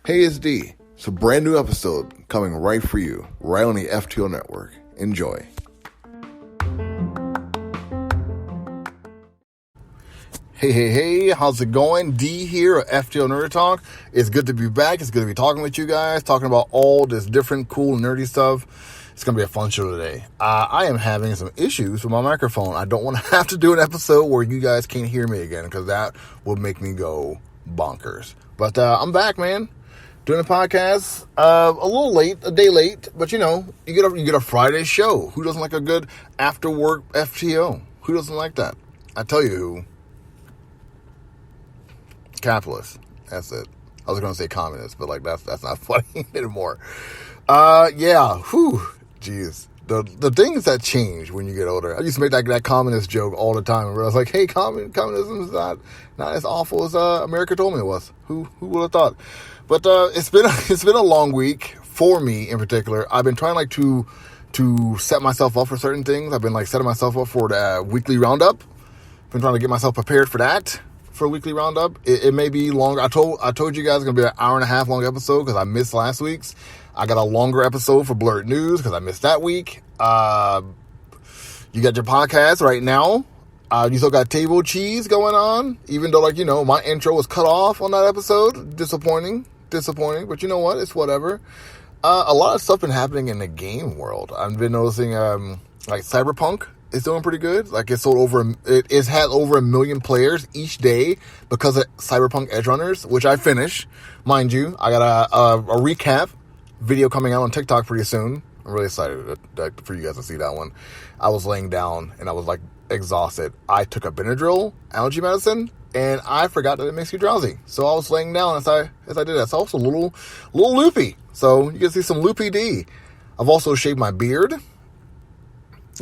Hey, it's D. It's a brand new episode coming right for you, right on the FTO network. Enjoy. Hey, how's it going? D here at FTO Nerd-Talk. It's good to be back. It's good to be talking with you guys, talking about all this different cool nerdy stuff. It's going to be a fun show today. I am having some issues with my microphone. I don't want to have to do an episode where you guys can't hear me again, because that would make me go bonkers. But I'm back, man. Doing a podcast, a little late, a day late, but you know, you get a Friday show. Who doesn't like a good after work FTO? Who doesn't like that? I tell you who. Capitalists. That's it. I was going to say communists, but like that's not funny anymore. Yeah. Whew. Jeez. The things that change when you get older. I used to make that communist joke all the time, and I was like, hey, communism is not as awful as America told me it was. Who would have thought? But it's been a long week for me in particular. I've been trying to set myself up for certain things. I've been setting myself up for the weekly roundup. Been trying to get myself prepared for that, for a weekly roundup. It may be longer. I told you guys it's gonna be an hour and a half long episode because I missed last week's. I got a longer episode for blerd-news because I missed that week. You got your podcast right now. You still got table cheese going on, even though my intro was cut off on that episode. Disappointing, but you know what? It's whatever. A lot of stuff been happening in the game world. I've been noticing, Cyberpunk is doing pretty good. It's had over 1 million players each day because of Cyberpunk Edgerunners, which I finished. Mind you, I got a recap video coming out on TikTok pretty soon. I'm really excited for you guys to see that one. I was laying down and I was exhausted. I took a Benadryl allergy medicine and I forgot that it makes you drowsy. So I was laying down as I did that. So I was a little loopy. So you can see some loopy D. I've also shaved my beard. A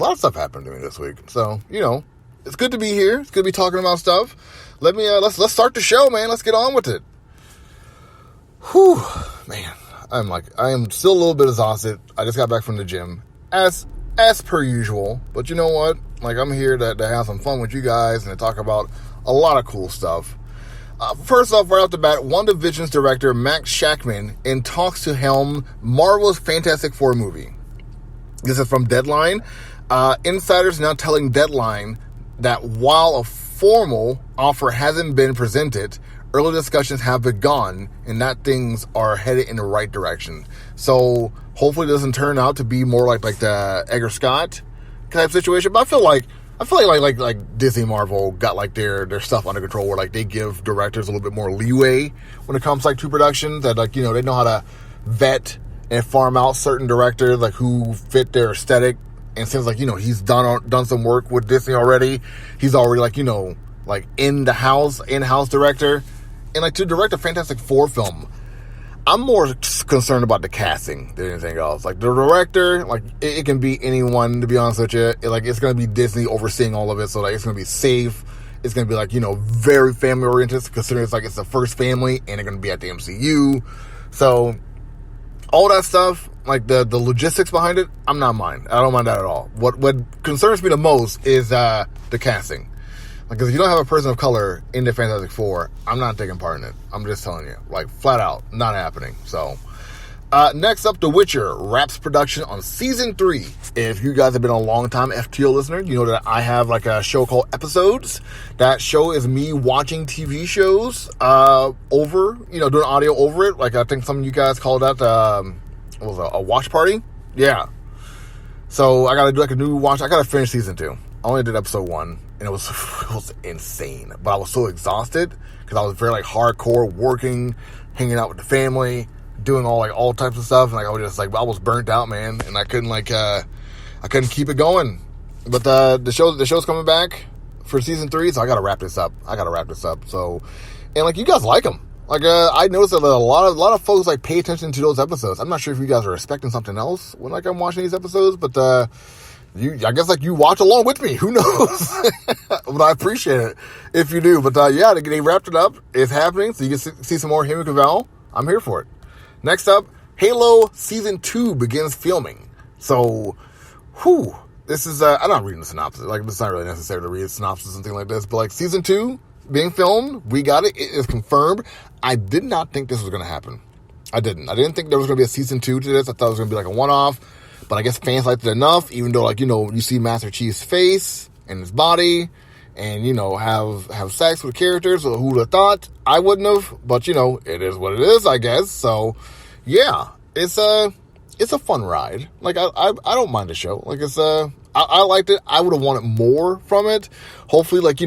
lot of stuff happened to me this week. So, it's good to be here. It's good to be talking about stuff. Let's start the show, man. Let's get on with it. Whew, man. I am still a little bit exhausted. I just got back from the gym, as per usual. But you know what? I'm here to have some fun with you guys and to talk about a lot of cool stuff. First off, right off the bat, WandaVision's director Max Shackman in talks to helm Marvel's Fantastic Four movie. This is from Deadline. Insiders now telling Deadline that while a formal offer hasn't been presented, early discussions have begun and that things are headed in the right direction. So hopefully it doesn't turn out to be more like the Edgar Scott type situation. But I feel like Disney Marvel got their stuff under control, where they give directors a little bit more leeway when it comes to production. That they know how to vet and farm out certain directors who fit their aesthetic. And since he's done some work with Disney already, he's already in-house director. And to direct a Fantastic Four film, I'm more concerned about the casting than anything else. The director, it can be anyone, to be honest with you. It's going to be Disney overseeing all of it, so it's going to be safe. It's going to be very family oriented, considering it's the first family and they're going to be at the MCU. So all that stuff, the logistics behind it, I'm not mind. I don't mind that at all. What concerns me the most is the casting. Because if you don't have a person of color in the Fantastic Four, I'm not taking part in it. I'm just telling you. Flat out, not happening. So, next up, The Witcher wraps production on Season 3. If you guys have been a long-time FTO listener, you know that I have a show called Episodes. That show is me watching TV shows doing audio over it. I think some of you guys call that, a watch party? Yeah. So, I got to do a new watch. I got to finish Season 2. I only did episode 1. And it was insane. But I was so exhausted because I was very hardcore working, hanging out with the family, doing all types of stuff. And I was just I was burnt out, man. And I couldn't I couldn't keep it going. But the show's coming back for Season 3, so I gotta wrap this up. So, and you guys like them. I noticed that a lot of folks pay attention to those episodes. I'm not sure if you guys are expecting something else when I'm watching these episodes, but I guess you watch along with me. Who knows? But I appreciate it if you do. But yeah, they wrapped it up. It's happening. So you can see some more Henry Cavill. I'm here for it. Next up, Halo Season 2 begins filming. So, this is, I'm not reading the synopsis. It's not really necessary to read a synopsis or something like this. But Season 2 being filmed, we got it. It is confirmed. I did not think this was going to happen. I didn't think there was going to be a season 2 to this. I thought it was going to be like a one-off, but I guess fans liked it enough, even though, like, you see Master Chief's face and his body and, have sex with characters. So who would have thought? I wouldn't have, but, it is what it is, I guess. So, yeah, it's a fun ride. Like, I don't mind the show. Like, I liked it. I would have wanted more from it. Hopefully, like,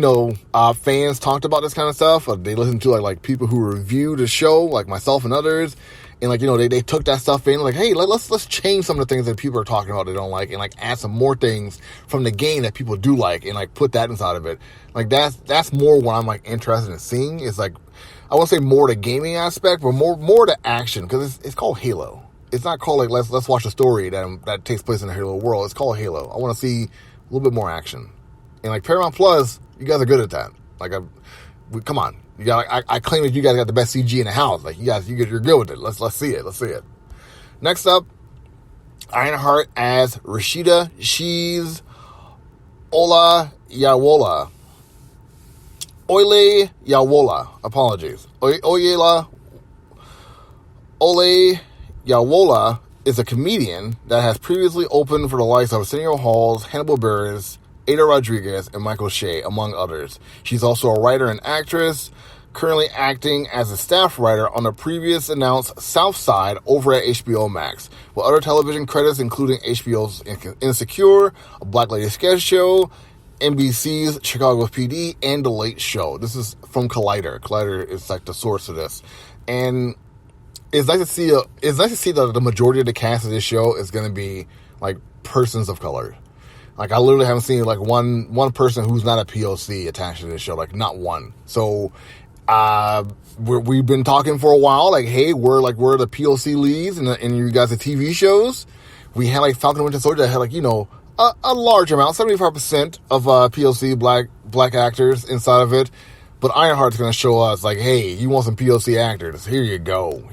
fans talked about this kind of stuff. They listened to, like people who reviewed the show, like myself and others. And, like, they took that stuff in. Like, hey, let's change some of the things that people are talking about they don't like. And, like, add some more things from the game that people do like. And, like, put that inside of it. Like, that's more what I'm, like, interested in seeing. Is, like, I won't say more the gaming aspect, but more the action. Because it's called Halo. It's not called, like, let's watch a story that takes place in the Halo world. It's called Halo. I want to see a little bit more action. And, like, Paramount Plus, you guys are good at that. Like, come on. You got. I claim that you guys got the best CG in the house. Like, you're good with it. Let's see it. Let's see it. Next up, Ironheart as Rashida. She's Ola Yawola. Oile Yawola. Apologies. Ole Yawola is a comedian that has previously opened for the likes of Arsenio Halls, Hannibal Buress, Ada Rodriguez, and Michael Shea, among others. She's also a writer and actress, currently acting as a staff writer on the previous announced South Side over at HBO Max, with other television credits including HBO's Insecure, a Black Lady sketch show, NBC's Chicago PD, and The Late Show. This is from Collider. Collider is like the source of this. And it's nice to see that the majority of the cast of this show is going to be like persons of color. Like, I literally haven't seen like one person who's not a POC attached to this show, like not one. So, we've been talking for a while, like, hey, we're the POC leads in you guys' TV shows. We had like Falcon and Winter Soldier that had like, a large amount, 75% of POC black actors inside of it. But Ironheart's going to show us, like, hey, you want some POC actors? Here you go.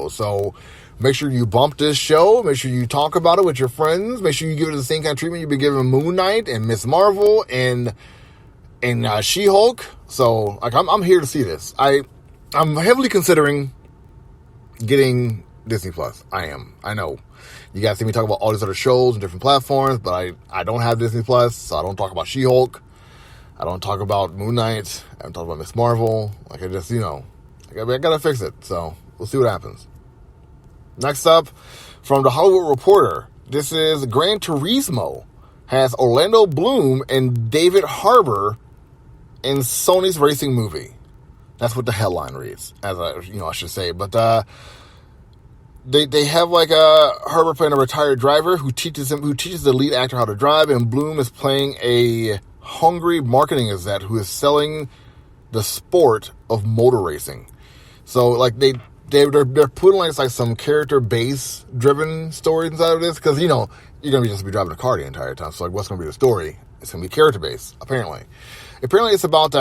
So make sure you bump this show. Make sure you talk about it with your friends. Make sure you give it the same kind of treatment you've been giving Moon Knight and Miss Marvel and She-Hulk. So, like, I'm here to see this. I'm heavily considering getting Disney Plus. I am. I know. You guys see me talk about all these other shows and different platforms, but I don't have Disney Plus, so I don't talk about She-Hulk. I don't talk about Moon Knight. I don't talk about Miss Marvel. Like, I just, I gotta fix it. So, we'll see what happens. Next up, from The Hollywood Reporter, this is Gran Turismo has Orlando Bloom and David Harbour in Sony's racing movie. That's what the headline reads, as I should say. But they have like Harbour playing a retired driver who teaches the lead actor how to drive, and Bloom is playing a hungry marketing exec who is selling the sport of motor racing. So like they're putting like some character base driven story inside of this, because you're gonna just be driving a car the entire time. So like, what's gonna be the story? It's gonna be character based. Apparently it's about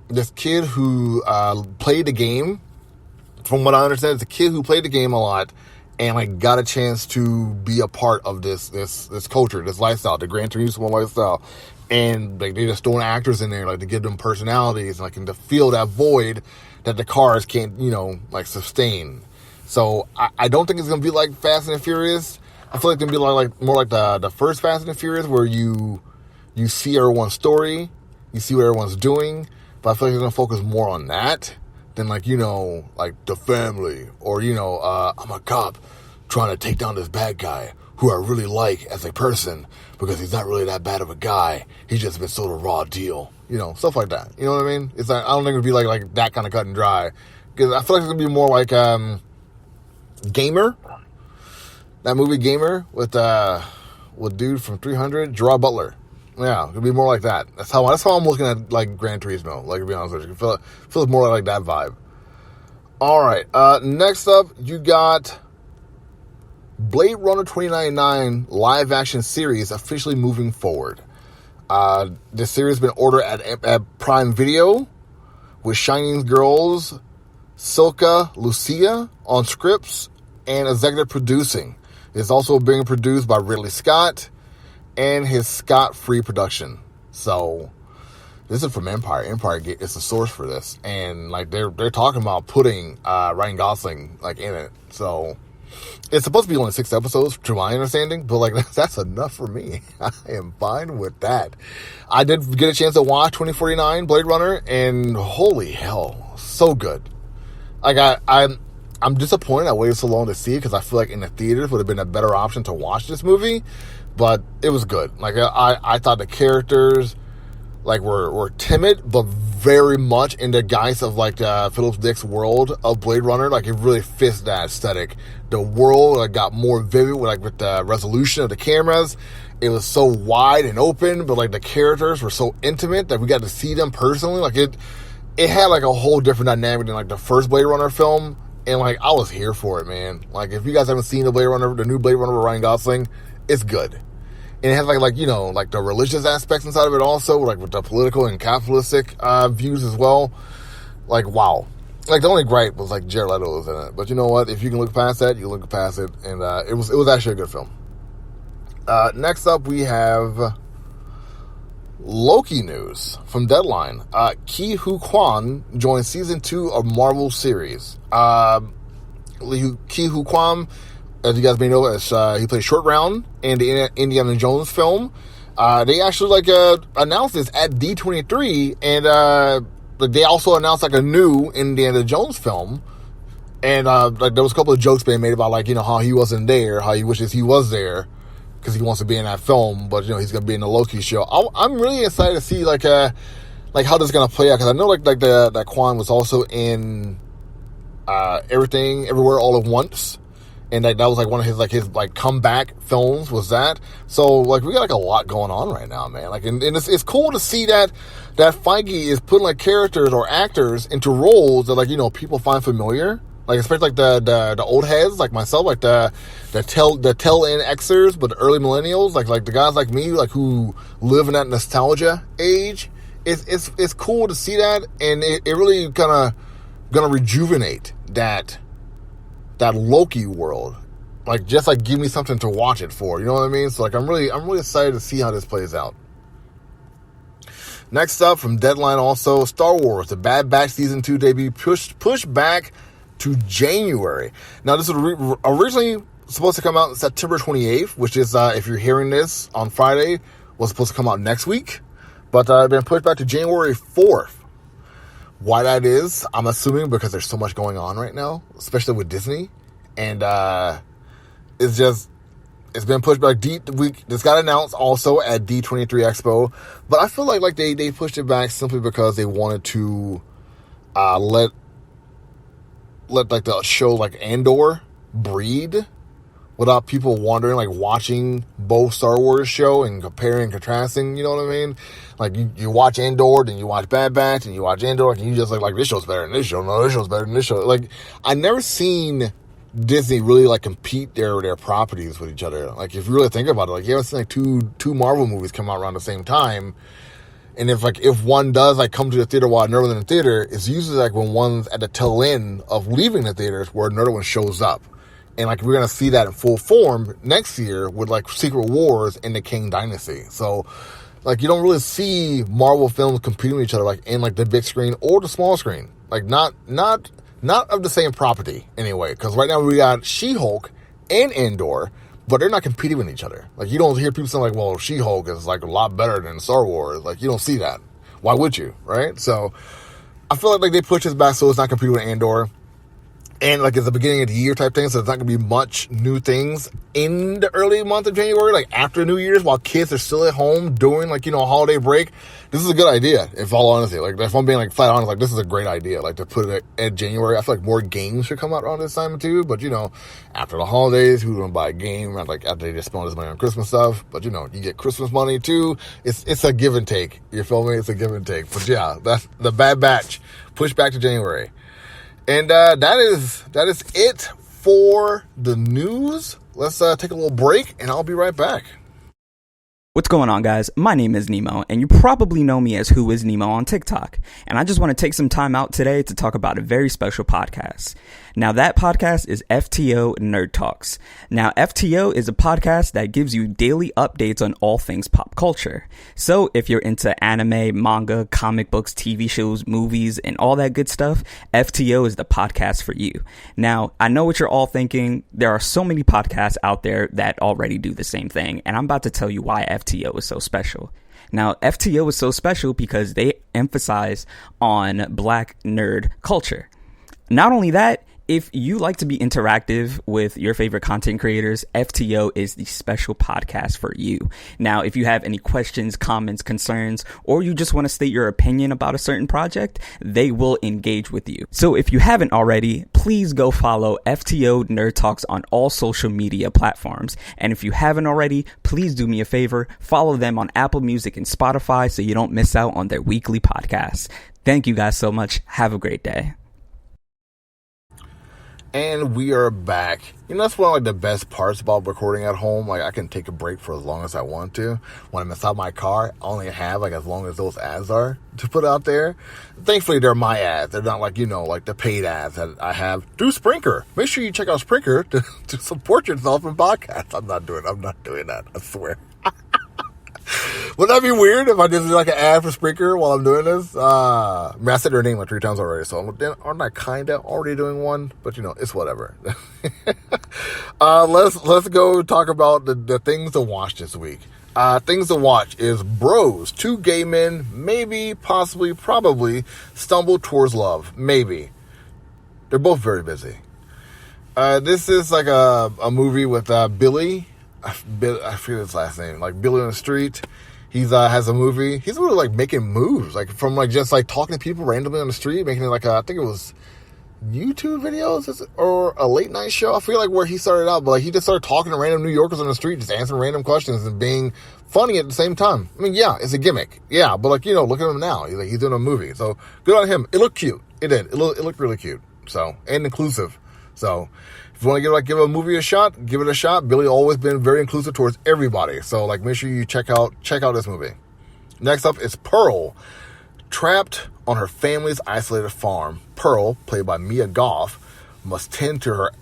this kid who played the game. From what I understand, it's a kid who played the game a lot and like got a chance to be a part of this culture, this lifestyle, the Gran Turismo lifestyle. And like, they just throwing actors in there like to give them personalities and like, and to fill that void that the cars can't, like sustain. So I don't think it's gonna be like Fast and the Furious. I feel like it's gonna be like more like the first Fast and the Furious, where you see everyone's story, you see what everyone's doing, but I feel like it's gonna focus more on that than like, like the family, or I'm a cop trying to take down this bad guy who I really like as a person because he's not really that bad of a guy. He's just been sold a raw deal. Stuff like that. You know what I mean? It's like, I don't think it'd be like that kind of cut and dry, because I feel like it's gonna be more like Gamer, that movie Gamer with dude from 300, Gerard Butler. Yeah, it'll be more like that. That's how I'm looking at like Gran Turismo. Like, to be honest with you, it feels more like that vibe. All right, next up you got Blade Runner 2099 live action series officially moving forward. This series has been ordered at Prime Video, with Shining Girls Silka Lucia on scripts and executive producing. It's also being produced by Ridley Scott and his Scott Free production. So, This is from Empire. Empire is the source for this, and like they're talking about putting Ryan Gosling like in it. So it's supposed to be only 6 episodes, to my understanding, but like that's enough for me. I am fine with that. I did get a chance to watch 2049 Blade Runner, and holy hell, so good. Like I'm disappointed I waited so long to see it, because I feel like in the theaters would have been a better option to watch this movie, but it was good. Like I thought the characters like were timid, but very much in the guise of like Philip Dick's world of Blade Runner. Like it really fits that aesthetic. The world like got more vivid with the resolution of the cameras. It was so wide and open, but like the characters were so intimate that we got to see them personally. Like it had like a whole different dynamic than like the first Blade Runner film, and like I was here for it, man. Like if you guys haven't seen the new Blade Runner with Ryan Gosling, it's good. And it has like the religious aspects inside of it also, like with the political and capitalistic views as well. Like, wow. Like the only gripe was like Jared Leto was in it. But you know what? If you can look past that, you look past it. And it was actually a good film. Next up, we have Loki news from Deadline. Ke Huy Quan joined season 2 of Marvel series. Ke Huy Quan, as you guys may know, he played Short Round in the Indiana Jones film. They actually announced this at D23, and they also announced like a new Indiana Jones film. And like there was a couple of jokes being made about like how he wasn't there, how he wishes he was there because he wants to be in that film, but he's gonna be in the Loki show. I'm really excited to see like how this is gonna play out, because I know that Quan was also in Everything Everywhere All at Once. And that was like one of his comeback films was that. So like we got like a lot going on right now, man. Like and it's cool to see that Feige is putting like characters or actors into roles that people find familiar. Like especially like the old heads like myself, like the tail end Xers, but the early millennials, like the guys like me, like who live in that nostalgia age. It's cool to see that, and it really kind of gonna rejuvenate that Loki world, just give me something to watch it for, you know what I mean? So I'm really excited to see how this plays out. Next up from Deadline, also Star Wars: The Bad Batch season 2 debut pushed back to January. Now this was originally supposed to come out September 28th, which is if you're hearing this on Friday, was supposed to come out next week, but it's been pushed back to January 4th. Why that is, I'm assuming because there's so much going on right now, especially with Disney, and it's been pushed back. This got announced also at D23 Expo, but I feel like they pushed it back simply because they wanted to let the show Andor breed without people wondering, watching both Star Wars show and comparing and contrasting, you know what I mean? Like, you watch Andor, then you watch Bad Batch, and you watch Andor, and you just like, this show's better than this show, no, this show's better than this show. Like, I never seen Disney really, compete their properties with each other. Like, if you really think about it, you haven't seen, two Marvel movies come out around the same time, and if one does, come to the theater while another one in the theater, it's usually, when one's at the tail end of leaving the theaters where another one shows up. And we're going to see that in full form next year with Secret Wars and the King Dynasty. So you don't really see Marvel films competing with each other in the big screen or the small screen. Not of the same property anyway. Because right now we got She-Hulk and Andor, but they're not competing with each other. You don't hear people saying well, She-Hulk is a lot better than Star Wars. You don't see that. Why would you, right? So I feel like they push this back so it's not competing with Andor. And it's the beginning of the year type thing, so there's not going to be much new things in the early month of January, after New Year's, while kids are still at home doing a holiday break. This is a good idea, if all honesty. If I'm being flat honest, this is a great idea. To put it at January. I feel like more games should come out around this time too. But after the holidays, who's going to buy a game? After they just spend this money on Christmas stuff. But you get Christmas money too. It's a give and take. You feel me? It's a give and take. But yeah, that's the Bad Batch pushed back to January. And that is it for the news. Let's take a little break, and I'll be right back. What's going on, guys? My name is Nemo, and you probably know me as Who is Nemo on TikTok. And I just want to take some time out today to talk about a very special podcast. Now, that podcast is FTO Nerd-Talks. Now, FTO is a podcast that gives you daily updates on all things pop culture. So, if you're into anime, manga, comic books, TV shows, movies, and all that good stuff, FTO is the podcast for you. Now, I know what you're all thinking. There are so many podcasts out there that already do the same thing, and I'm about to tell you why FTO is so special. Now, FTO is so special because they emphasize on Black nerd culture. Not only that, if you like to be interactive with your favorite content creators, FTO is the special podcast for you. Now, if you have any questions, comments, concerns, or you just want to state your opinion about a certain project, they will engage with you. So if you haven't already, please go follow FTO Nerd Talks on all social media platforms. And if you haven't already, please do me a favor, follow them on Apple Music and Spotify so you don't miss out on their weekly podcasts. Thank you guys so much. Have a great day. And we are back. You know, that's one of like the best parts about recording at home. Like, I can take a break for as long as I want to. When I'm inside my car, I only have like as long as those ads are to put out there. Thankfully, they're my ads. They're not like, you know, like the paid ads that I have through Sprinkr. Make sure you check out Sprinkr to support yourself in podcasts. I'm not doing that. I swear. Would that be weird if I just do like an ad for Sprinkr while I'm doing this? I mean, I said their name like 3 times already, so aren't I kind of already doing one? But you know, it's whatever. Let's go talk about the things to watch this week. Things to watch is Bros. 2 gay men, maybe, possibly, probably, stumble towards love. Maybe. They're both very busy. This is like a movie with Billy. I forget his last name. Like Billy on the Street. He's has a movie. He's really like making moves, like from like just like talking to people randomly on the street, making it like I think it was YouTube videos or a late night show. I feel like where he started out, but like he just started talking to random New Yorkers on the street, just answering random questions and being funny at the same time. I mean, yeah, it's a gimmick, yeah, but like, you know, look at him now. He's doing a movie, so good on him. It looked cute. It did. It looked really cute. So, and inclusive. So, if you want to give a movie a shot, give it a shot. Billy always been very inclusive towards everybody. So, like, make sure you check out this movie. Next up is Pearl. Trapped on her family's isolated farm, Pearl, played by Mia Goth, must tend to her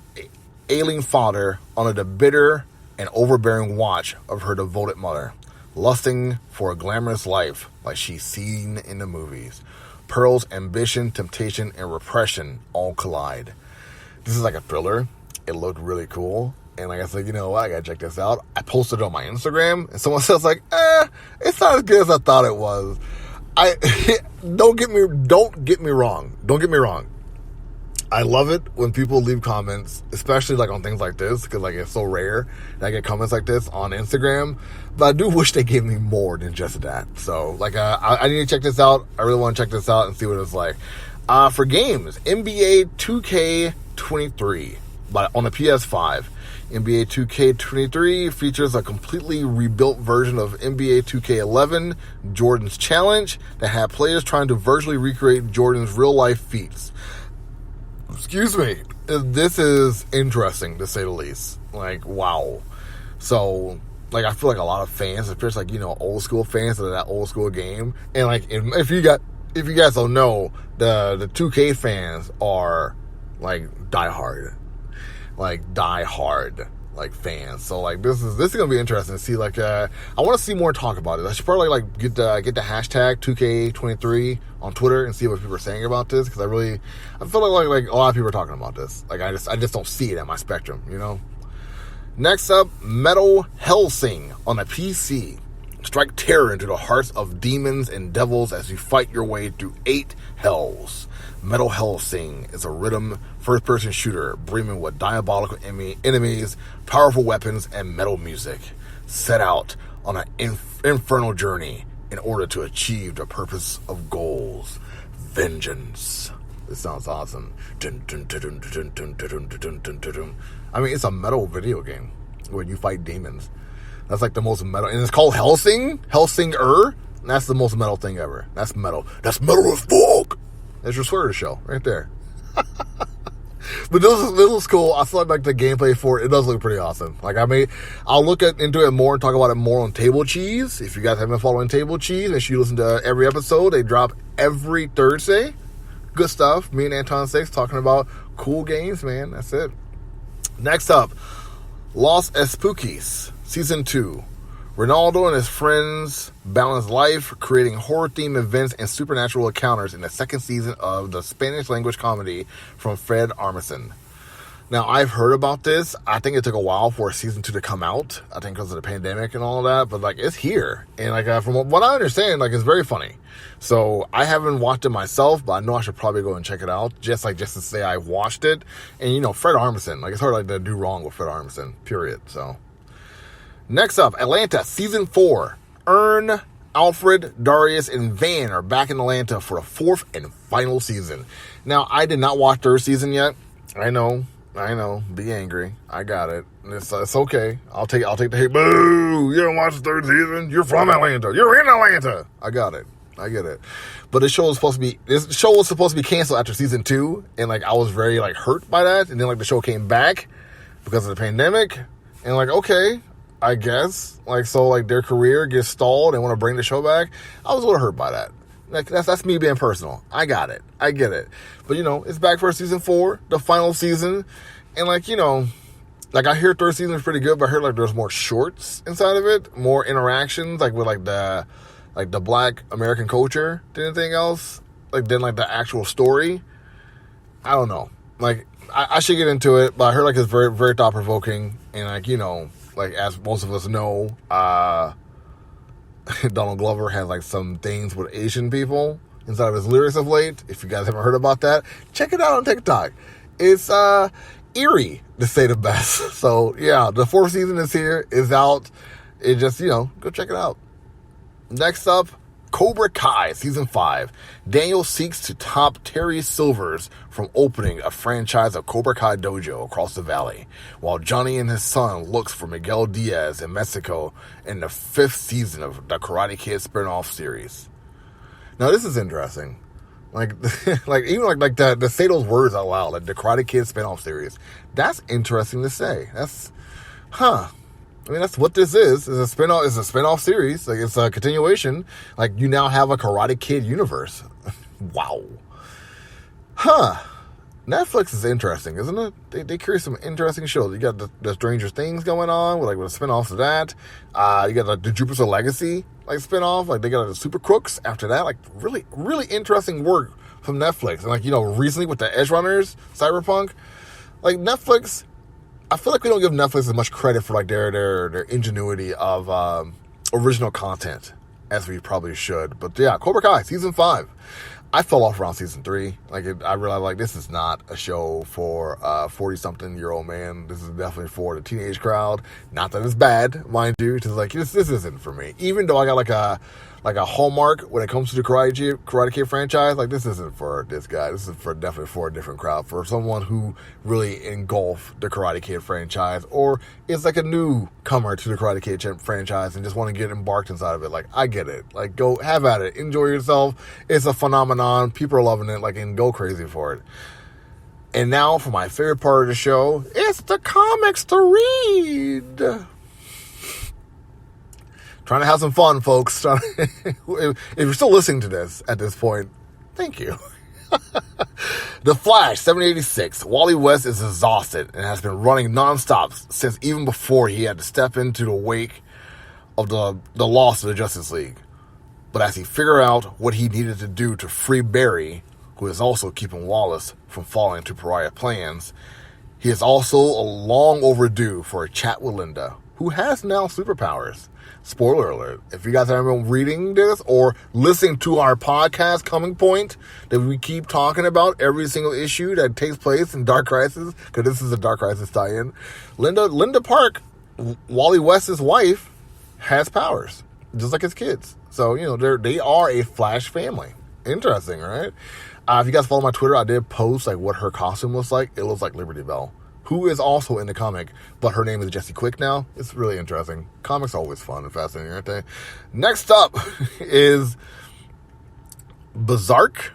ailing father under the bitter and overbearing watch of her devoted mother, lusting for a glamorous life like she's seen in the movies. Pearl's ambition, temptation, and repression all collide. This is like a thriller. It looked really cool. And like I said, you know what? I gotta check this out. I posted it on my Instagram, and someone says like, it's not as good as I thought it was. Don't get me wrong. Don't get me wrong. I love it when people leave comments, especially like on things like this, because like it's so rare that I get comments like this on Instagram. But I do wish they gave me more than just that. So like, I need to check this out. I really want to check this out and see what it's like. For games, NBA 2K23 on the PS5. NBA 2K23 features a completely rebuilt version of NBA 2K11 Jordan's Challenge that had players trying to virtually recreate Jordan's real-life feats. Excuse me. This is interesting, to say the least. Like, wow. So, like, I feel like a lot of fans, especially, like, you know, old school fans of that old school game, and, like, if you guys don't know, the 2K fans are, like, diehard fans. So like this is gonna be interesting to see. Like I want to see more talk about it. I should probably like get the hashtag 2K23 on Twitter and see what people are saying about this, because I feel like a lot of people are talking about this. Like I just don't see it at my spectrum, you know. Next up, Metal Hellsing on the PC. Strike terror into the hearts of demons and devils as you fight your way through 8 hells. Metal Hellsing is a rhythm first-person shooter brimming with diabolical enemies, powerful weapons, and metal music. Set out on an infernal journey in order to achieve the purpose of goals. Vengeance. This sounds awesome. I mean, it's a metal video game where you fight demons. That's like the most metal. And it's called Hellsing? Hellsinger? That's the most metal thing ever. That's metal. That's metal as fuck. That's your sweater show right there. But this was cool. I feel like the gameplay for it does look pretty awesome. Like, I'll look into it more and talk about it more on Table Cheese. If you guys haven't been following Table Cheese, make sure you listen to every episode. They drop every Thursday. Good stuff. Me and Anton Six talking about cool games, man. That's it. Next up, Los Espookies, Season 2. Ronaldo and his friends balance life, creating horror-themed events and supernatural encounters in the second season of the Spanish-language comedy from Fred Armisen. Now, I've heard about this. I think it took a while for Season 2 to come out. I think because of the pandemic and all of that. But, like, it's here. And, like, from what I understand, like, it's very funny. So, I haven't watched it myself, but I know I should probably go and check it out. Just to say I watched it. And, you know, Fred Armisen. Like, it's hard, like, to do wrong with Fred Armisen. Period. So, next up, Atlanta, Season 4. Ern, Alfred, Darius, and Van are back in Atlanta for the fourth and final season. Now, I did not watch third season yet. I know. Be angry. I got it. It's okay. I'll take the hate. Boo! You don't watch the third season? You're from Atlanta. You're in Atlanta. I got it. I get it. But this show was supposed to be canceled after season 2, and like I was very like hurt by that. And then like the show came back because of the pandemic, and like okay, I guess like so like their career gets stalled and want to bring the show back. I was a little hurt by that. Like that's me being personal. I got it. I get it. But you know, it's back for season 4, the final season, and like you know, like I hear third season is pretty good, but I heard like there's more shorts inside of it, more interactions, like with like the Black American culture than anything else, like than like the actual story. I don't know. Like I should get into it, but I heard like it's very very thought provoking, and like you know, like as most of us know, Donald Glover has like some things with Asian people inside of his lyrics of late. If you guys haven't heard about that, check it out on TikTok. It's eerie to say the best. So yeah, the 4th season is here, is out. It just, you know, go check it out. Next up, Cobra Kai Season 5. Daniel seeks to top Terry Silvers from opening a franchise of Cobra Kai Dojo across the valley, while Johnny and his son looks for Miguel Diaz in Mexico in the 5th season of the Karate Kid spin-off series. Now this is interesting. Like, like even like to say those words out loud, like the Karate Kid spin-off series. That's interesting to say. That's, I mean, that's what this is. It's a spin-off. It's a spin-off series. Like it's a continuation. Like you now have a Karate Kid universe. Wow. Netflix is interesting, isn't it? They create some interesting shows. You got the Stranger Things going on with the spin-offs of that. You got like the Jupiter Legacy like spin-off. Like they got the Super Crooks after that. Like really, really interesting work from Netflix. And like, you know, recently with the Edge Runners, Cyberpunk, like Netflix, I feel like we don't give Netflix as much credit for like their ingenuity of original content as we probably should. But yeah, Cobra Kai Season 5. I fell off around Season 3. I realized like this is not a show for 40-something-year-old man. This is definitely for the teenage crowd. Not that it's bad, mind you. It's like this isn't for me. Even though I got like a hallmark when it comes to the Karate Kid franchise. Like this isn't for this guy. This is definitely for a different crowd. For someone who really engulfed the Karate Kid franchise, or is like a newcomer to the Karate Kid franchise and just want to get embarked inside of it. Like I get it. Like go have at it. Enjoy yourself. It's a phenomenon. People are loving it. Like and go crazy for it. And now for my favorite part of the show, it's the comics to read. Trying to have some fun, folks. If you're still listening to this at this point, thank you. The Flash, 786. Wally West is exhausted and has been running nonstop since even before he had to step into the wake of the loss of the Justice League. But as he figured out what he needed to do to free Barry, who is also keeping Wallace from falling into pariah plans, he is also long overdue for a chat with Linda, who has now superpowers. Spoiler alert, if you guys haven't been reading this or listening to our podcast Coming Point that we keep talking about every single issue that takes place in Dark Crisis, because this is a Dark Crisis tie-in, Linda Park, Wally West's wife, has powers, just like his kids. So, you know, they are a Flash family. Interesting, right? If you guys follow my Twitter, I did post like what her costume looks like. It looks like Liberty Bell, who is also in the comic, but her name is Jessie Quick now. It's really interesting. Comics are always fun and fascinating, aren't they? Next up is Berserk,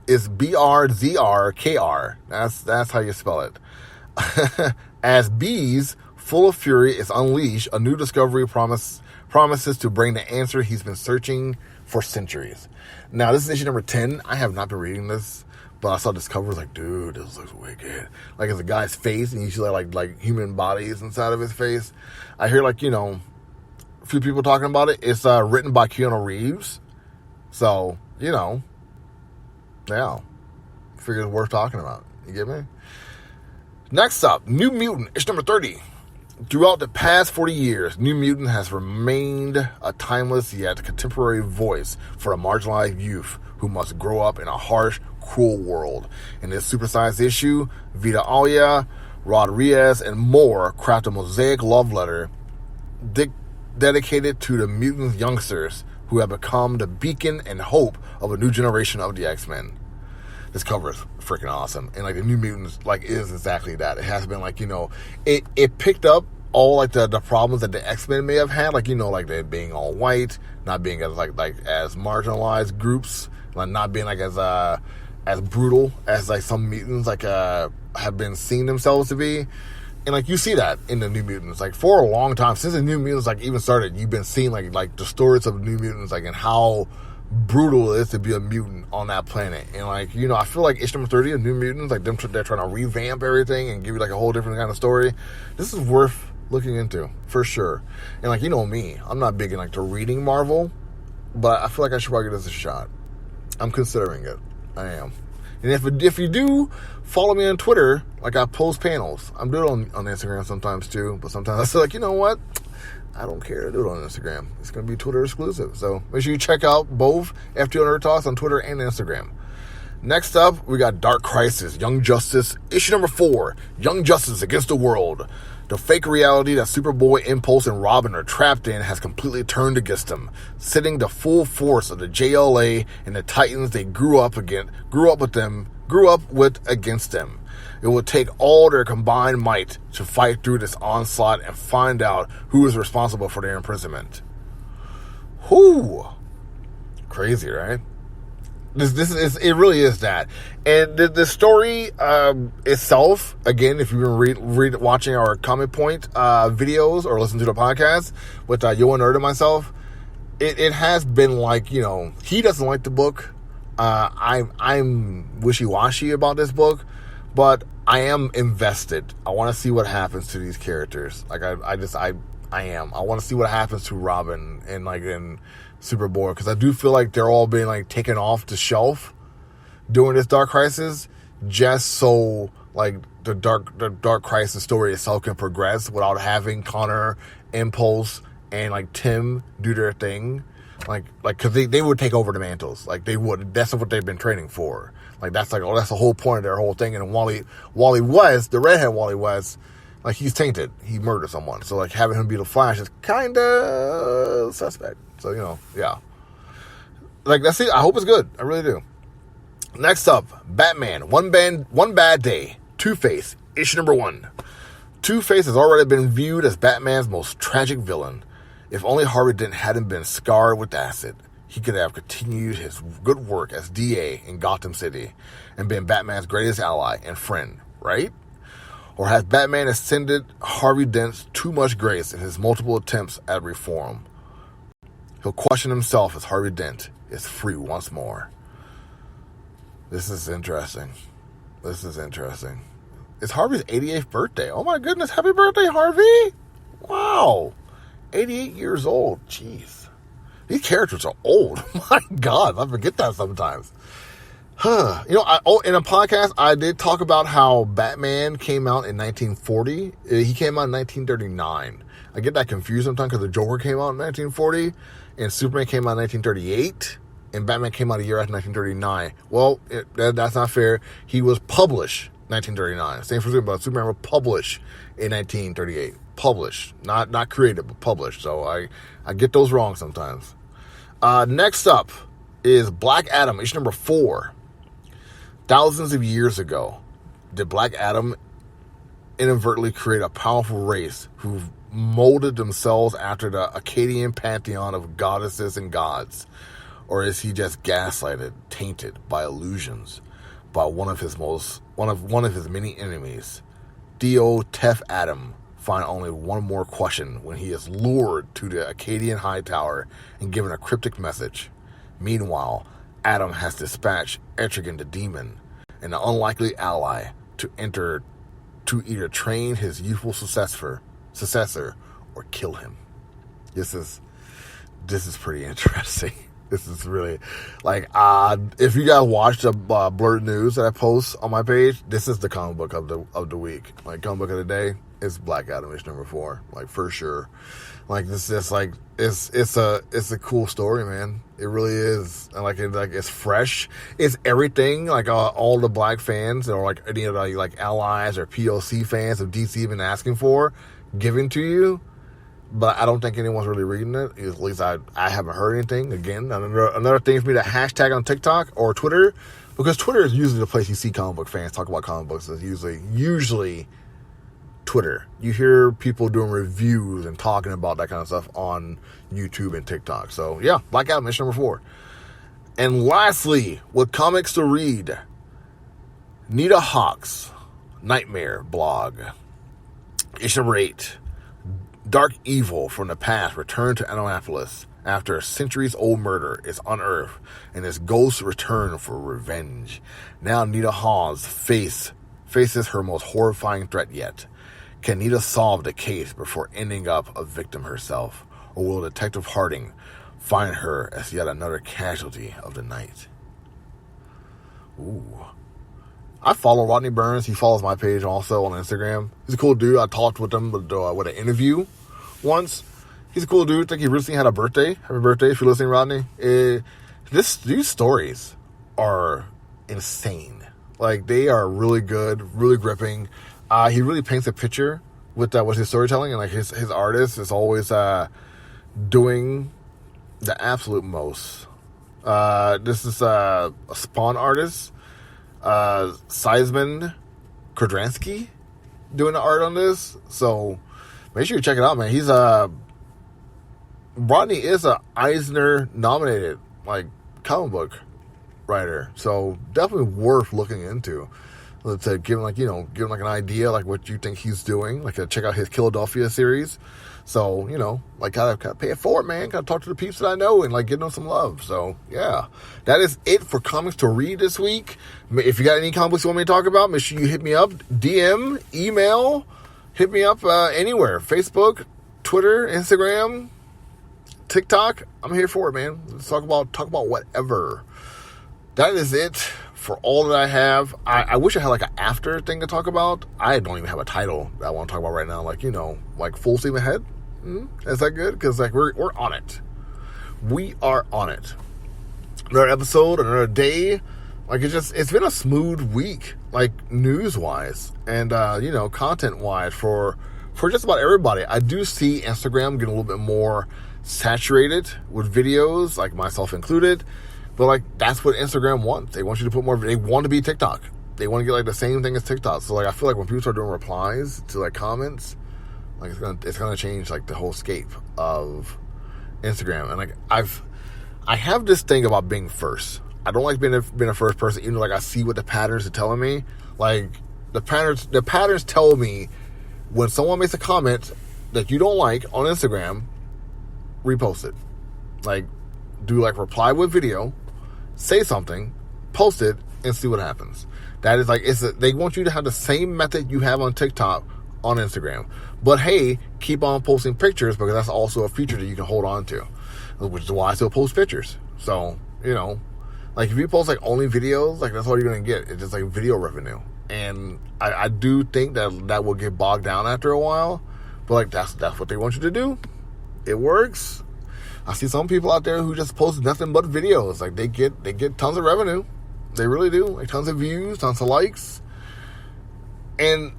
It's BRZRKR. That's how you spell it. As bees, full of fury, is unleashed, a new discovery promises to bring the answer he's been searching for centuries. Now, this is issue number 10. I have not been reading this, but I saw this cover. I was like, dude, this looks wicked. Like, it's a guy's face, and you see like human bodies inside of his face. I hear, like, a few people talking about it. It's written by Keanu Reeves. So, yeah. Figure it's worth talking about. You get me? Next up, New Mutant, issue number 30. Throughout the past 40 years, New Mutant has remained a timeless yet contemporary voice for the marginalized youth who must grow up in a harsh, cruel world. In this supersized issue, Vita Alia, Rodriguez, and more craft a mosaic love letter dedicated to the mutant youngsters who have become the beacon and hope of a new generation of the X-Men. This cover is freaking awesome. And, like, the New Mutants, like, is exactly that. It has been, like, it picked up all, like, the problems that the X-Men may have had. Like, like, they being all white, not being as, like as marginalized groups, like, not being, like, as brutal as, like, some mutants, like, have been seeing themselves to be. And, like, you see that in the New Mutants. Like, for a long time, since the New Mutants, like, even started, you've been seeing, like the stories of New Mutants, like, and how brutal it is to be a mutant on that planet. And, like, I feel like issue number 30 of New Mutants, like, they're trying to revamp everything and give you, like, a whole different kind of story. This is worth looking into, for sure. And, like, me, I'm not big in, like, the reading Marvel, but I feel like I should probably give this a shot. I'm considering it. I am. And if you do follow me on Twitter, like, I post panels. I'm doing it on Instagram sometimes too, but sometimes I feel like, what? I don't care to do it on Instagram. It's going to be Twitter exclusive. So make sure you check out both FTO Nerd Talks on Twitter and Instagram. Next up, we got Dark Crisis, Young Justice, issue number 4, Young Justice Against the World. The fake reality that Superboy, Impulse, and Robin are trapped in has completely turned against them, sitting the full force of the JLA and the Titans they grew up with against them. It will take all their combined might to fight through this onslaught and find out who is responsible for their imprisonment. Whoo! Crazy, right? It really is that. And the story itself, again, if you've been watching our Comic Point videos or listen to the podcast with Yoa Nerd and myself, it has been like, he doesn't like the book. I'm wishy-washy about this book, but I am invested. I want to see what happens to these characters. Like, I am. I want to see what happens to Robin and, like, in Superboy, because I do feel like they're all being, like, taken off the shelf during this Dark Crisis, just so, like, the Dark Crisis story itself can progress without having Connor, Impulse, and, like, Tim do their thing. Like, because they would take over the mantles. Like, they would. That's what they've been training for. Like, that's the whole point of their whole thing. And Wally West, the redhead Wally West, like, he's tainted. He murdered someone. So, like, having him be the Flash is kind of suspect. So, yeah. Like, that's it. I hope it's good. I really do. Next up, Batman, One Bad Day, Two-Face, issue number 1. Two-Face has already been viewed as Batman's most tragic villain. If only Harvey Dent hadn't been scarred with acid, he could have continued his good work as DA in Gotham City and been Batman's greatest ally and friend, right? Or has Batman extended Harvey Dent too much grace in his multiple attempts at reform? He'll question himself as Harvey Dent is free once more. This is interesting. It's Harvey's 88th birthday. Oh my goodness, happy birthday, Harvey! Wow. 88 years old. Jeez. These characters are old. My God, I forget that sometimes. In a podcast, I did talk about how Batman came out in 1940. He came out in 1939. I get that confused sometimes because the Joker came out in 1940 and Superman came out in 1938 and Batman came out a year after 1939. Well, that's not fair. He was published 1939. Same for Superman, but Superman was published in 1938. Published, not created, but published. So I get those wrong sometimes. Next up is Black Adam, issue number 4. Thousands of years ago, did Black Adam inadvertently create a powerful race who molded themselves after the Akkadian pantheon of goddesses and gods? Or is he just gaslighted, tainted by illusions by one of his many enemies? Theo Tef Adam find only one more question when he is lured to the Akkadian High Tower and given a cryptic message. Meanwhile, Adam has dispatched Etrigan the Demon, an unlikely ally, to either train his youthful successor or kill him. This is pretty interesting. This is really, like, if you guys watch the blerd news that I post on my page, this is the comic book of the week. Like, comic book of the day is Black Adam issue number 4, like, for sure. Like, this is like, it's a cool story, man. It really is. And it's fresh. It's everything, like, all the black fans or like any of the like allies or POC fans of DC have been asking for, giving to you. But I don't think anyone's really reading it. At least I haven't heard anything. Again, another thing for me to hashtag on TikTok or Twitter, because Twitter is usually the place you see comic book fans talk about comic books. It's usually Twitter. You hear people doing reviews and talking about that kind of stuff on YouTube and TikTok. So yeah, Black Adam issue number 4. And lastly, with comics to read, Nita Hawk's Nightmare blog, issue number 8. Dark evil from the past returned to Annapolis after a centuries-old murder is unearthed and his ghosts return for revenge. Now Nita Hawes faces her most horrifying threat yet. Can Nita solve the case before ending up a victim herself? Or will Detective Harding find her as yet another casualty of the night? Ooh. I follow Rodney Burns. He follows my page also on Instagram. He's a cool dude. I talked with him with an interview once. He's a cool dude. I think he recently had a birthday. Happy birthday if you're listening, Rodney. These stories are insane. Like, they are really good, really gripping. He really paints a picture with his storytelling, and like his artist is always doing the absolute most. This is a Spawn artist. Seisman Kodransky doing the art on this, so make sure you check it out, man. He's Rodney is a Eisner nominated like comic book writer, so definitely worth looking into. To give him an idea like what you think he's doing, like check out his Philadelphia series. So, like gotta pay it forward, man. Gotta talk to the peeps that I know and like give them some love. So yeah, that is it for comics to read this week. If you got any comic books you want me to talk about, make sure you hit me up, DM, email, hit me up anywhere, Facebook, Twitter, Instagram, TikTok. I'm here for it, man. Let's talk about whatever. That is it for all that I have. I wish I had like an after thing to talk about. I don't even have a title that I want to talk about right now. Like, like full steam ahead. Is that good? Because like we're on it. We are on it. Another episode, another day. Like it's been a smooth week, like news wise and content wise for just about everybody. I do see Instagram getting a little bit more saturated with videos, like myself included. But like that's what Instagram wants. They want you to put more. They want to be TikTok. They want to get like the same thing as TikTok. So like I feel like when people start doing replies to like comments, like it's gonna change like the whole scape of Instagram. And like I have this thing about being first. I don't like being a first person, even though like I see what the patterns are telling me. Like the patterns tell me when someone makes a comment that you don't like on Instagram, repost it. Like do like reply with video. Say something, post it, and see what happens. That is like they want you to have the same method you have on TikTok on Instagram. But hey, keep on posting pictures because that's also a feature that you can hold on to, which is why I still post pictures. So like if you post like only videos, like that's all you're gonna get. It's just like video revenue, and I do think that will get bogged down after a while. But like that's what they want you to do. It works. I see some people out there who just post nothing but videos. Like they get tons of revenue. They really do. Like tons of views, tons of likes. And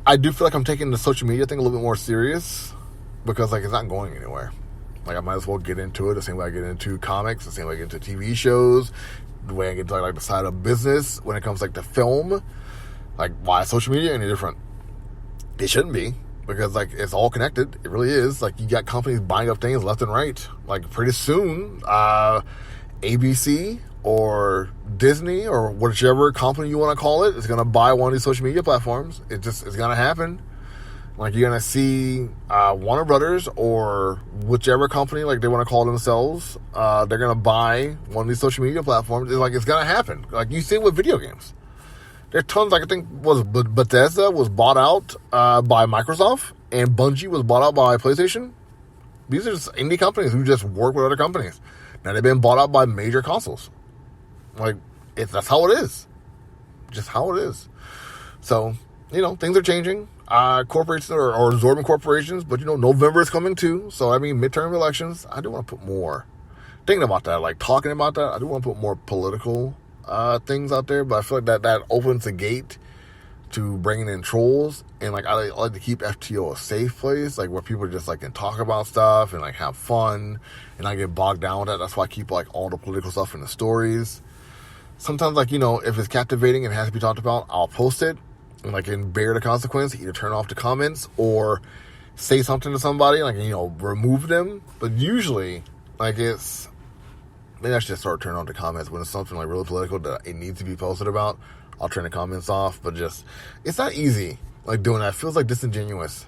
I do feel like I'm taking the social media thing a little bit more serious because like it's not going anywhere. Like I might as well get into it the same way I get into comics, the same way I get into TV shows, the way I get to like the side of business when it comes like to film. Like why is social media any different? It shouldn't be. because like it's all connected. It really is. Like you got companies buying up things left and right. Like pretty soon, ABC or Disney or whichever company you want to call it is going to buy one of these social media platforms. It's going to happen. Like you're going to see Warner Brothers or whichever company like they want to call themselves, they're going to buy one of these social media platforms. It's going to happen. Like you see it with video games. There's tons. Like I think Bethesda was bought out by Microsoft, and Bungie was bought out by PlayStation. These are just indie companies who just work with other companies. Now they've been bought out by major consoles. Like that's how it is. Just how it is. So things are changing. Corporations are absorbing corporations, but November is coming too. So I mean, midterm elections. I do want to put more. Thinking about that, like talking about that, I do want to put more political things out there, but I feel like that opens the gate to bringing in trolls, and like I like to keep FTO a safe place, like where people just like can talk about stuff and like have fun and not get bogged down with that. That's why I keep like all the political stuff in the stories. Sometimes like if it's captivating and it has to be talked about, I'll post it and like bear the consequence, either turn off the comments or say something to somebody, like remove them. But usually like it's maybe I should just start turning on the comments when it's something like really political that it needs to be posted about. I'll turn the comments off, but it's not easy like doing that. It feels like disingenuous,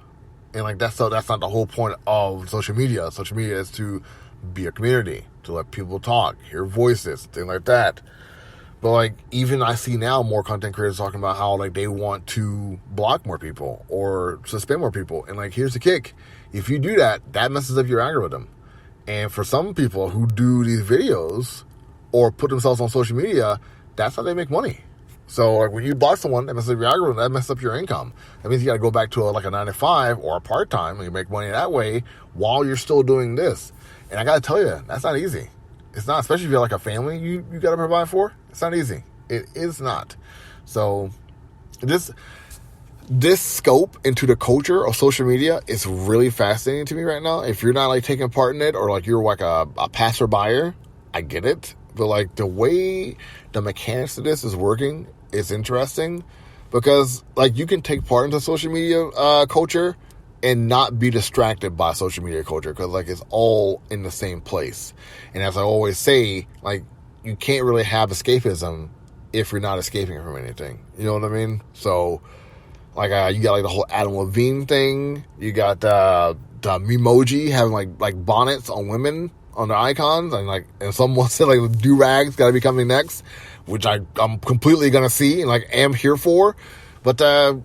and like that's not the whole point of social media. Social media is to be a community, to let people talk, hear voices, things like that. But like even I see now more content creators talking about how like they want to block more people or suspend more people, and like here's the kick: if you do that, that messes up your algorithm. And for some people who do these videos or put themselves on social media, that's how they make money. So like when you block someone, that messes up your algorithm, that messes up your income. That means you got to go back to a 9-to-5 or a part-time and you make money that way while you're still doing this. And I got to tell you, that's not easy. It's not, especially if you're like a family you got to provide for. It's not easy. It is not. So this scope into the culture of social media is really fascinating to me right now. If you're not like taking part in it, or like you're like a passerby, I get it. But like the way the mechanics of this is working is interesting, because like you can take part into social media culture and not be distracted by social media culture, because like it's all in the same place. And as I always say, like you can't really have escapism if you're not escaping from anything. You know what I mean? So like you got like the whole Adam Levine thing. You got the Memoji having like bonnets on women on their icons, and someone said like do-rags got to be coming next, which I'm completely gonna see and like am here for. But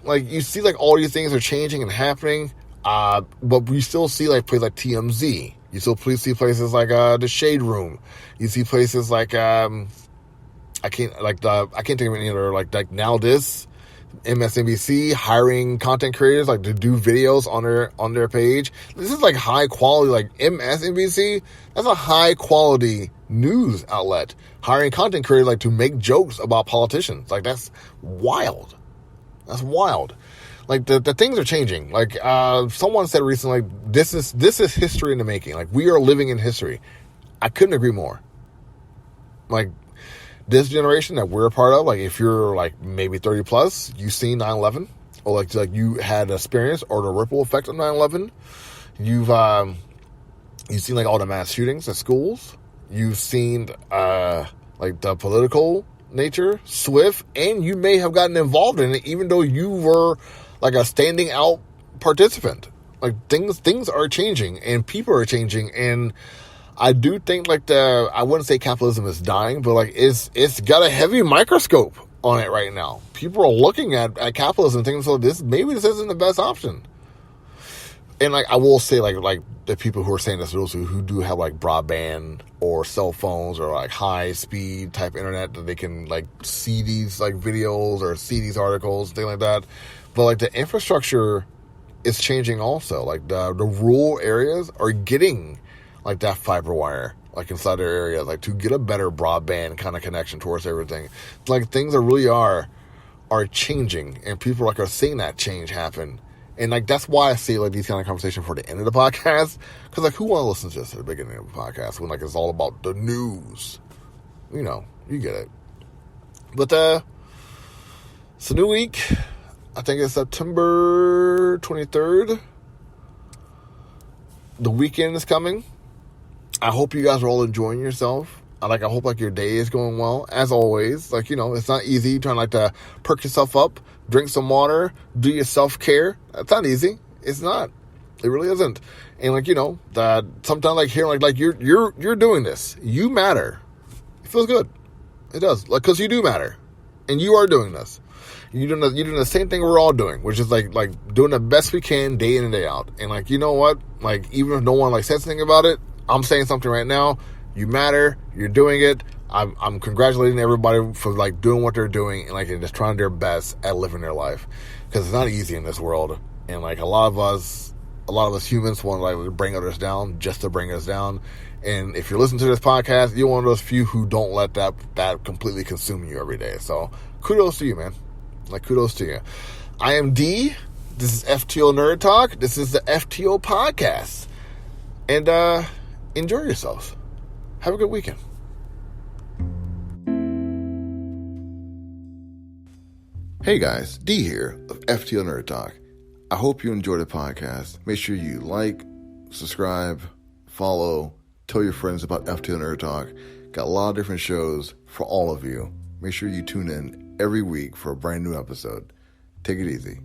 like you see like all these things are changing and happening, but we still see like places like TMZ. You still see places like the Shade Room. You see places like I can't think of any other like Now This. MSNBC hiring content creators like to do videos on their page. This is like high quality, like MSNBC. That's a high quality news outlet hiring content creators like to make jokes about politicians. Like that's wild. That's wild. Like the things are changing. Like someone said recently, like this is history in the making. Like we are living in history. I couldn't agree more. Like this generation that we're a part of, like if you're like maybe 30 plus, you've seen 9/11, or like you had experience or the ripple effect of 9/11. You've seen like all the mass shootings at schools. You've seen like the political nature, SWIFT, and you may have gotten involved in it even though you were like a standing out participant. Like things are changing and people are changing, and I do think like I wouldn't say capitalism is dying, but like it's got a heavy microscope on it right now. People are looking at capitalism and thinking, so this isn't the best option. And like I will say like the people who are saying this, those who do have like broadband or cell phones or like high speed type internet that they can like see these like videos or see these articles, things like that. But like the infrastructure is changing also. Like the rural areas are getting like that fiber wire, like inside their area, like to get a better broadband kind of connection towards everything. Like things are changing, and people like are seeing that change happen. And like that's why I see like these kind of conversations for the end of the podcast, because like who want to listen to this at the beginning of the podcast when like it's all about the news? You get it. But it's a new week. I think it's September 23rd. The weekend is coming. I hope you guys are all enjoying yourself. I hope like your day is going well. As always, it's not easy trying to perk yourself up, drink some water, do your self-care. That's not easy. It's not. It really isn't. And that sometimes hearing you're doing this. You matter. It feels good. It does. Because you do matter. And you are doing this. You're doing the same thing we're all doing, which is doing the best we can day in and day out. And you know what? Even if no one says anything about it, I'm saying something right now. You matter. You're doing it. I'm congratulating everybody for doing what they're doing and just trying their best at living their life, because it's not easy in this world. And a lot of us humans want to bring others down just to bring us down. And if you're listening to this podcast, you're one of those few who don't let that completely consume you every day. So kudos to you, man. Kudos to you. I am D. This is FTO Nerd Talk. This is the FTO Podcast. And enjoy yourselves. Have a good weekend. Hey guys, D here of FTO Nerd Talk. I hope you enjoy the podcast. Make sure you like, subscribe, follow, tell your friends about FTO Nerd Talk. Got a lot of different shows for all of you. Make sure you tune in every week for a brand new episode. Take it easy.